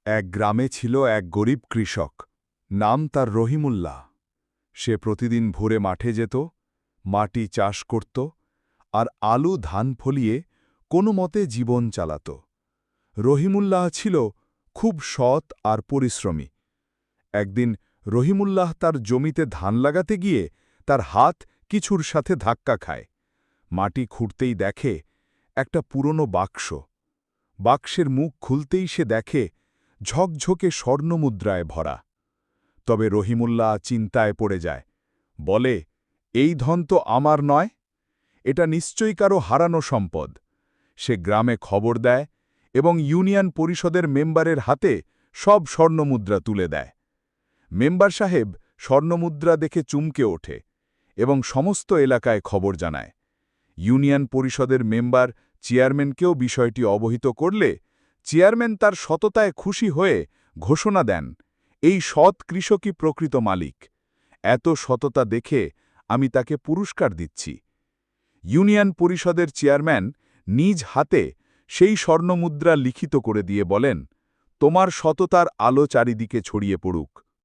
এক গ্রামে ছিল এক গরিব কৃষক, নাম তার রহিমুল্লাহ। সে প্রতিদিন ভোরে মাঠে যেত, মাটি চাষ করত, আর আলু ধান ফলিয়ে কোনো মতে জীবন চালাত। রহিমুল্লাহ ছিল খুব সৎ আর পরিশ্রমী। একদিন রহিমুল্লাহ তার জমিতে ধান লাগাতে গিয়ে তার হাত কিছুর সাথে ধাক্কা খায়। মাটি খুঁড়তেই দেখে একটা পুরনো বাক্স। বাক্সের মুখ খুলতেই সে দেখে ঝকঝকে স্বর্ণমুদ্রায় ভরা। তবে রহিমুল্লাহ চিন্তায় পড়ে যায়, বলে, এই ধন তো আমার নয়, এটা নিশ্চয়ই কারো হারানো সম্পদ। সে গ্রামে খবর দেয় এবং ইউনিয়ন পরিষদের মেম্বারের হাতে সব স্বর্ণমুদ্রা তুলে দেয়। মেম্বার সাহেব স্বর্ণমুদ্রা দেখে চমকে ওঠে এবং সমস্ত এলাকায় খবর জানায়। ইউনিয়ন পরিষদের মেম্বার চেয়ারম্যানকেও বিষয়টি অবহিত করলে চেয়ারম্যান তার সততায় খুশি হয়ে ঘোষণা দেন, এই সৎ কৃষকই প্রকৃত মালিক। এত সততা দেখে আমি তাকে পুরস্কার দিচ্ছি। ইউনিয়ন পরিষদের চেয়ারম্যান নিজ হাতে সেই স্বর্ণমুদ্রা লিখিত করে দিয়ে বলেন, তোমার সততার আলো চারিদিকে ছড়িয়ে পড়ুক।